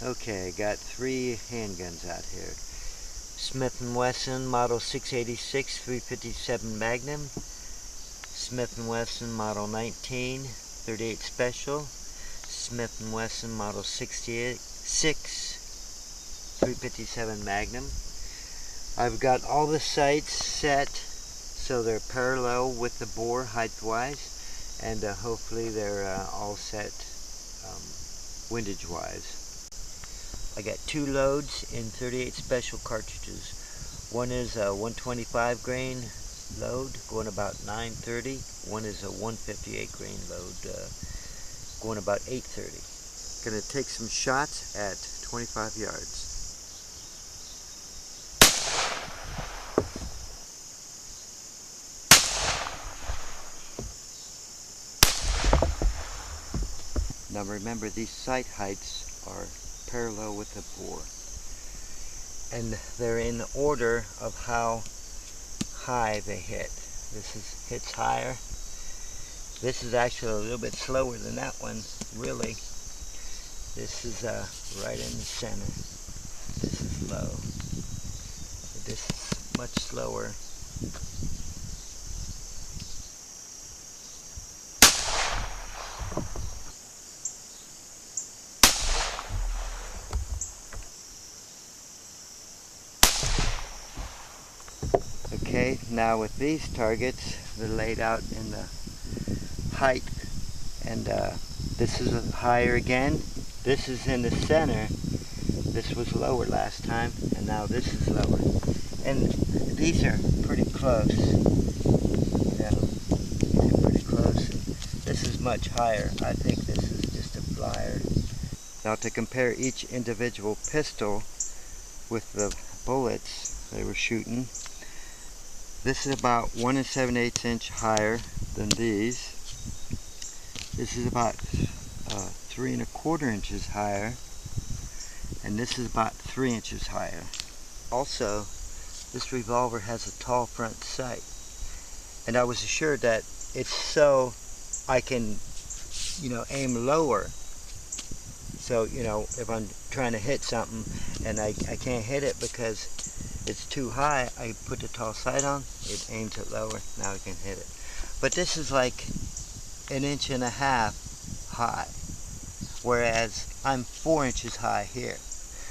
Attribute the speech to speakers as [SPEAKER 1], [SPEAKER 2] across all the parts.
[SPEAKER 1] Okay, got three handguns out here. Smith & Wesson Model 686 357 Magnum, Smith & Wesson Model 19 38 Special, Smith & Wesson Model 66 357 Magnum. I've got all the sights set so they're parallel with the bore height-wise, and hopefully they're all set windage-wise. I got two loads in 38 Special cartridges. One is a 125 grain load going about 930. One is a 158 grain load going about 830. Gonna take some shots at 25 yards. Now remember, these sight heights are parallel with the bore, and they're in order of how high they hit. This hits higher. This is actually a little bit slower than that one, really. This is right in the center. This is low. This is much slower. Okay, now with these targets, they're laid out in the height, and this is higher again. This is in the center. This was lower last time, and now this is lower. And these are pretty close. You know, they're pretty close. And this is much higher. I think this is just a flyer. Now to compare each individual pistol with the bullets they were shooting, this is about 1 7/8 inch higher than these. This is about 3 1/4 inches higher, and this is about 3 inches higher. Also, this revolver has a tall front sight, and I was assured that it's so I can, you know, aim lower. So, you know, if I'm trying to hit something and I can't hit it because it's too high, I put the tall sight on, it aims it lower, now I can hit it. But this is like 1.5 inches high, whereas I'm 4 inches high here.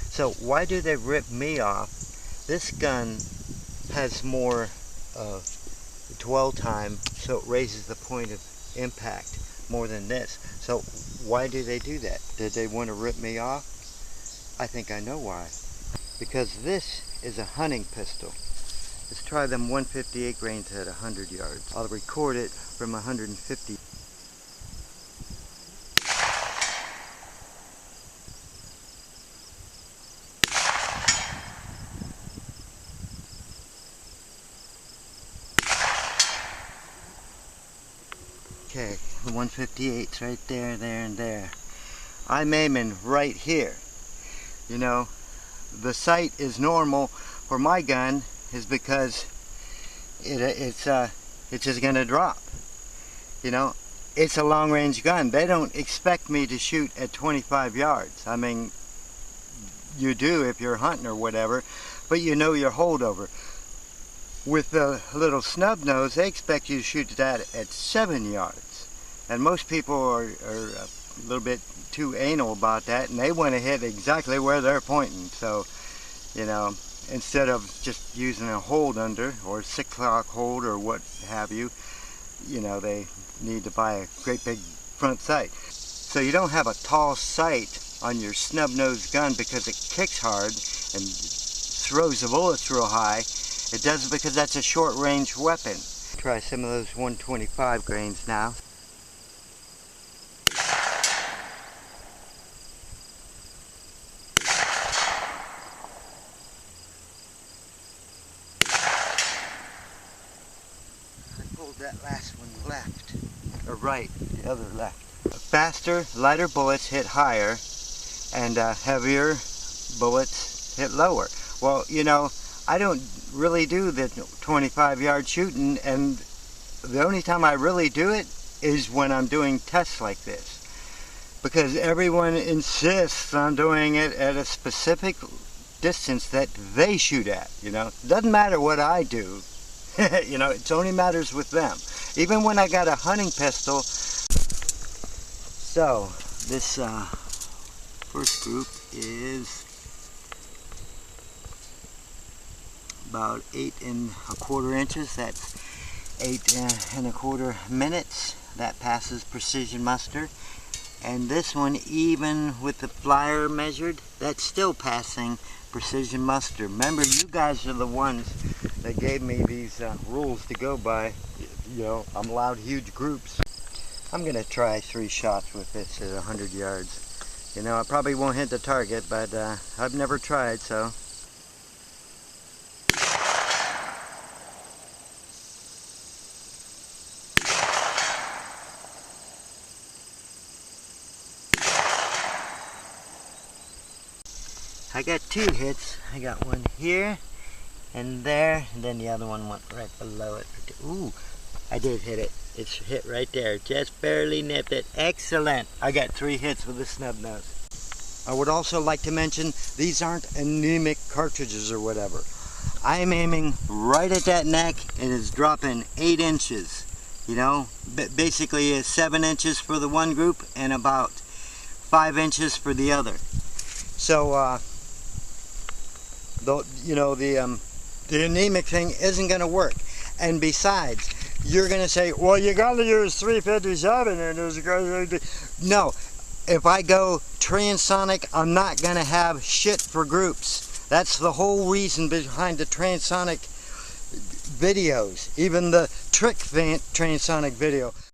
[SPEAKER 1] So why do they rip me off? This gun has more dwell time, so it raises the point of impact more than this. So why do they do that? Did they want to rip me off? I think I know why. Because this is a hunting pistol. Let's try them 158 grains at 100 yards. I'll record it from 150. Okay, the 158's right there, there, and there. I'm aiming right here. You know, the sight is normal for my gun is because it's just gonna drop. You know, it's a long-range gun. They don't expect me to shoot at 25 yards. I mean, you do if you're hunting or whatever, but you know your holdover. With the little snub nose, they expect you to shoot that at 7 yards, and most people are a little bit too anal about that, and they want to hit exactly where they're pointing. So, you know, instead of just using a hold under or 6-o'clock hold or what have you, you know, they need to buy a great big front sight. So you don't have a tall sight on your snub nose gun because it kicks hard and throws the bullets real high. It does it because that's a short range weapon. Try some of those 125 grains now. That last one left, or right, the other left. Faster, lighter bullets hit higher, and heavier bullets hit lower. Well, you know, I don't really do the 25-yard shooting, and the only time I really do it is when I'm doing tests like this. because everyone insists on doing it at a specific distance that they shoot at, you know. Doesn't matter what I do, you know, it only matters with them. Even when I got a hunting pistol. So, this first group is about 8 1/4 inches. That's 8 1/4 minutes. That passes precision muster. And this one, even with the flyer measured, that's still passing precision muster. Remember, you guys are the ones that gave me these rules to go by. You know, I'm allowed huge groups. I'm going to try 3 shots with this at 100 yards. You know, I probably won't hit the target, but I've never tried, so. I got 2 hits. I got one here and there, and then the other one went right below it. Ooh, I did hit it. It's hit right there. Just barely nipped it. Excellent. I got 3 hits with the snub nose. I would also like to mention these aren't anemic cartridges or whatever. I am aiming right at that neck and it's dropping 8 inches. You know, basically 7 inches for the one group and about 5 inches for the other. So, you know, the anemic thing isn't going to work. And besides, you're going to say, well, you got to use 357 and there's a... No, if I go transonic, I'm not going to have shit for groups. That's the whole reason behind the transonic videos, even the trick transonic video.